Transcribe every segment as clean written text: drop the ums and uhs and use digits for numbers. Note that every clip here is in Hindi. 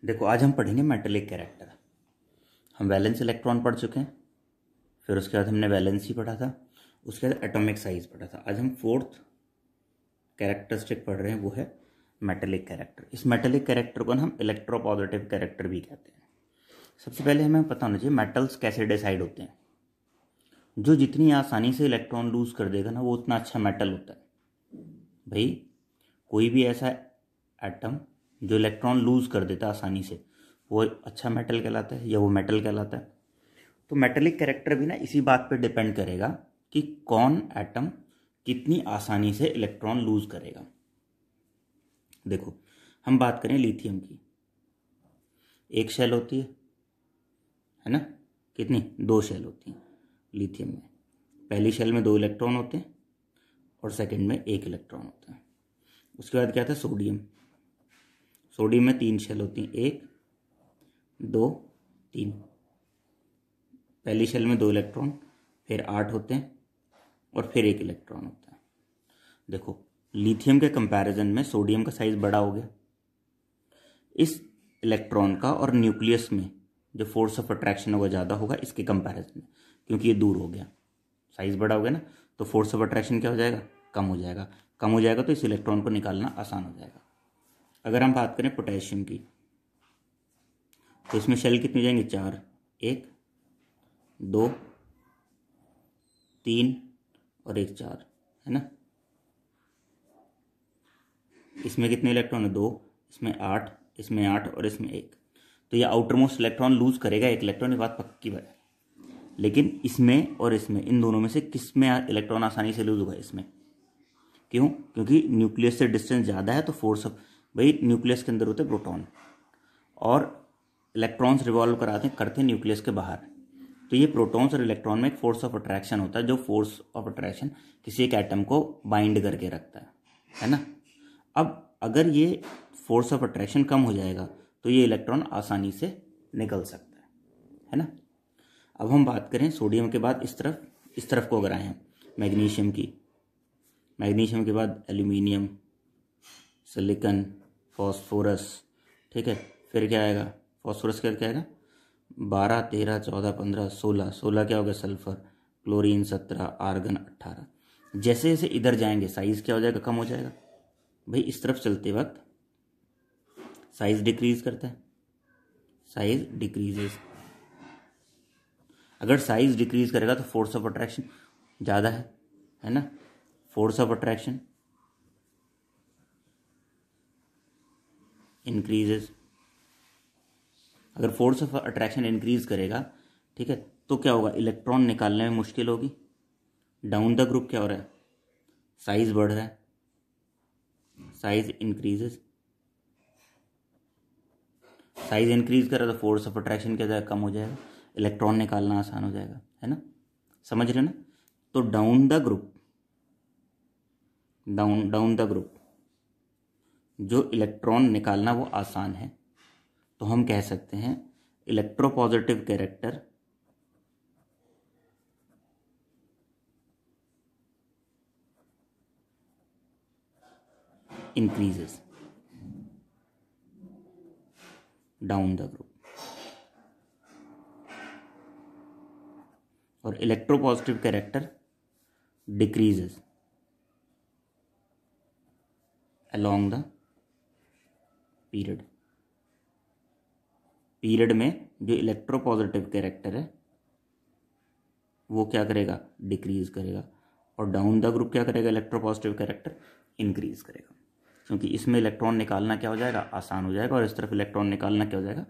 देखो, आज हम पढ़ेंगे मेटेलिक कैरेक्टर। हम वैलेंस इलेक्ट्रॉन पढ़ चुके हैं, फिर उसके बाद हमने वैलेंसी पढ़ा था, उसके बाद एटॉमिक साइज पढ़ा था। आज हम फोर्थ कैरेक्टरिस्टिक पढ़ रहे हैं, वो है मेटेलिक कैरेक्टर। इस मेटेलिक कैरेक्टर को हम इलेक्ट्रोपॉजिटिव कैरेक्टर भी कहते हैं। सबसे पहले हमें पता होना चाहिए मेटल्स कैसे डिसाइड होते हैं। जो जितनी आसानी से इलेक्ट्रॉन लूज कर देगा ना, वो उतना अच्छा मेटल होता है। भाई, कोई भी ऐसा एटम जो इलेक्ट्रॉन लूज कर देता है आसानी से, वो अच्छा मेटल कहलाता है या वो मेटल कहलाता है। तो मेटेलिक कैरेक्टर भी ना इसी बात पे डिपेंड करेगा कि कौन एटम कितनी आसानी से इलेक्ट्रॉन लूज करेगा। देखो, हम बात करें लिथियम की। एक शेल होती है ना? कितनी? 2 शेल होती हैं लिथियम में। पहली शेल में 2 इलेक्ट्रॉन होते हैं और सेकंड में 1 इलेक्ट्रॉन होता है। उसके बाद क्या था? सोडियम। सोडियम में 3 शेल होती हैं, 1 2 3। पहली शेल में 2 इलेक्ट्रॉन, फिर 8 होते हैं और फिर 1 इलेक्ट्रॉन होता है। देखो, लिथियम के कंपैरिजन में सोडियम का साइज बड़ा हो गया। इस इलेक्ट्रॉन का और न्यूक्लियस में जो फोर्स ऑफ अट्रैक्शन होगा ज़्यादा होगा इसके कंपैरिजन में, क्योंकि ये दूर हो गया, साइज बड़ा हो गया ना, तो फोर्स ऑफ अट्रैक्शन क्या हो जाएगा? कम हो जाएगा। कम हो जाएगा तो इस इलेक्ट्रॉन को निकालना आसान हो जाएगा। अगर हम बात करें पोटेशियम की, तो इसमें शेल कितनी जाएंगे? 4, 1 2 3 और 1 4, है ना? इसमें कितने इलेक्ट्रॉन है? 2। इसमें 8, इसमें 8 और इसमें 1। तो ये आउटर मोस्ट इलेक्ट्रॉन लूज करेगा 1 इलेक्ट्रॉन, ये बात पक्की बात है। लेकिन इसमें और इसमें, इन दोनों में से किस में इलेक्ट्रॉन आसानी से लूज होगा? इसमें। क्यों? क्योंकि न्यूक्लियस से डिस्टेंस ज़्यादा है, तो फोर्स ऑफ, भाई न्यूक्लियस के अंदर होते हैं प्रोटॉन और इलेक्ट्रॉन्स रिवॉल्व करते हैं न्यूक्लियस के बाहर। तो ये प्रोटॉन्स और इलेक्ट्रॉन में एक फोर्स ऑफ अट्रैक्शन होता है, जो फोर्स ऑफ अट्रैक्शन किसी एक एटम को बाइंड करके रखता है ना? अब अगर ये फोर्स ऑफ अट्रैक्शन कम हो जाएगा तो ये इलेक्ट्रॉन आसानी से निकल सकता है ना? अब हम बात करें सोडियम के बाद इस तरफ को अगर आए हैं मैग्नीशियम की। मैग्नीशियम के बाद एल्यूमिनियम, सिलिकॉन, फॉस्फोरस, ठीक है। फिर क्या आएगा? फॉस्फोरस का क्या आएगा? 12 13 14 15 16। 16 क्या हो गया? Sulphur, chlorine 17, argon 18। जैसे जैसे इधर जाएंगे साइज क्या हो जाएगा? कम हो जाएगा। भाई, इस तरफ चलते वक्त साइज डिक्रीज करता है, साइज डिक्रीजेस। अगर साइज डिक्रीज करेगा तो फोर्स ऑफ अट्रैक्शन ज़्यादा है ना? Force of attraction increases. अगर फोर्स ऑफ अट्रैक्शन इंक्रीज करेगा, ठीक है, तो क्या होगा? इलेक्ट्रॉन निकालने में मुश्किल होगी। डाउन द ग्रुप क्या हो रहा है? साइज बढ़ रहा है, साइज इंक्रीजेस। साइज इंक्रीज कर रहा है तो फोर्स ऑफ अट्रैक्शन क्या जाएगा? कम हो जाएगा, इलेक्ट्रॉन निकालना आसान हो जाएगा, है ना? समझ रहे ना? तो down the group, down the group जो इलेक्ट्रॉन निकालना वो आसान है, तो हम कह सकते हैं electropositive character increases down the group, और electropositive character decreases along the period में जो इलेक्ट्रोपॉजिटिव कैरेक्टर है वो क्या करेगा? डिक्रीज करेगा। और डाउन द ग्रुप क्या करेगा? इलेक्ट्रोपॉजिटिव कैरेक्टर इंक्रीज करेगा, क्योंकि इसमें इलेक्ट्रॉन निकालना क्या हो जाएगा? आसान हो जाएगा, और इस तरफ इलेक्ट्रॉन निकालना क्या हो जाएगा?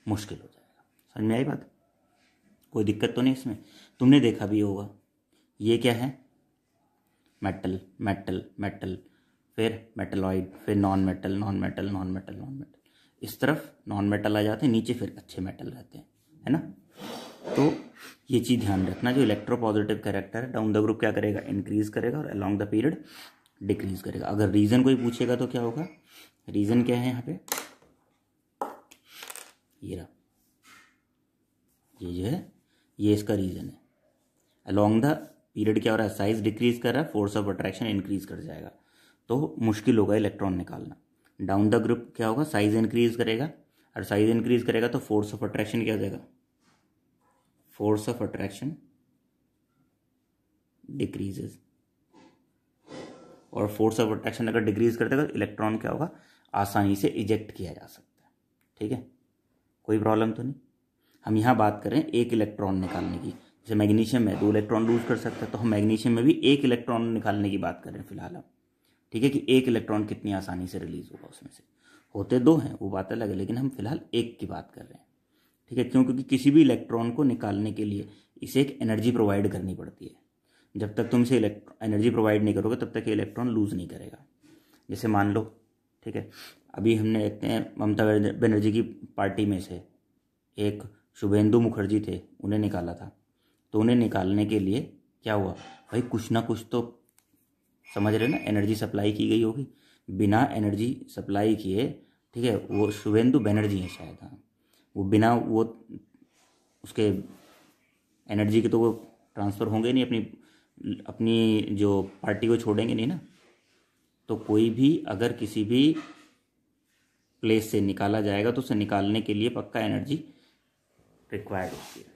मुश्किल हो जाएगा। समझ में आई बात? कोई दिक्कत तो नहीं इसमें? तुमने देखा भी होगा, ये क्या है? मेटल मेटल मेटल, फिर मेटलॉइड, फिर non metal non metal non metal non metal. इस तरफ नॉन मेटल आ जाते हैं, नीचे फिर अच्छे मेटल रहते हैं, है ना? तो ये चीज़ ध्यान रखना, जो इलेक्ट्रोपॉजिटिव कैरेक्टर है डाउन द ग्रुप क्या करेगा? इंक्रीज करेगा, और अलॉन्ग द पीरियड डिक्रीज करेगा। अगर रीजन कोई पूछेगा तो क्या होगा? रीजन क्या है यहाँ पे? ये रहा, ये जो है ये इसका रीजन है। अलॉन्ग द पीरियड क्या हो रहा है? साइज डिक्रीज कर रहा है, फोर्स ऑफ अट्रैक्शन इंक्रीज कर जाएगा, तो मुश्किल होगा इलेक्ट्रॉन निकालना। डाउन द ग्रुप क्या होगा? साइज इंक्रीज करेगा, और साइज इंक्रीज करेगा तो फोर्स ऑफ अट्रैक्शन क्या हो जाएगा, फोर्स ऑफ अट्रैक्शन डिक्रीजेज। और फोर्स ऑफ अट्रैक्शन अगर डिक्रीज कर देगा तो इलेक्ट्रॉन क्या होगा, आसानी से इजेक्ट किया जा सकता है। ठीक है, कोई प्रॉब्लम तो नहीं। हम यहाँ बात करें एक इलेक्ट्रॉन निकालने की, जैसे मैग्नीशियम में 2 इलेक्ट्रॉन लूज कर सकता है, तो हम मैग्नीशियम में भी 1 इलेक्ट्रॉन निकालने की बात कर रहे हैं फिलहाल हम। ठीक है, कि 1 इलेक्ट्रॉन कितनी आसानी से रिलीज होगा उसमें से, होते 2 हैं वो बात अलग है, लेकिन हम फिलहाल 1 की बात कर रहे हैं। ठीक है, क्यों, क्योंकि किसी भी इलेक्ट्रॉन को निकालने के लिए इसे एक एनर्जी प्रोवाइड करनी पड़ती है। जब तक तुम इसे एनर्जी प्रोवाइड नहीं करोगे तब तक ये इलेक्ट्रॉन लूज नहीं करेगा। जैसे मान लो, ठीक है, अभी हमने देखते हैं ममता बनर्जी की पार्टी में से एक शुभेंदु मुखर्जी थे, उन्हें निकाला था। तो उन्हें निकालने के लिए क्या हुआ भाई, कुछ ना कुछ तो समझ रहे ना, एनर्जी सप्लाई की गई होगी। बिना एनर्जी सप्लाई किए, ठीक है, वो शुभेंदु बनर्जी है शायद, हाँ, वो बिना वो उसके एनर्जी के तो वो ट्रांसफ़र होंगे नहीं, अपनी अपनी जो पार्टी को छोड़ेंगे नहीं ना। तो कोई भी अगर किसी भी प्लेस से निकाला जाएगा तो उसे निकालने के लिए पक्का एनर्जी रिक्वायर्ड होती है।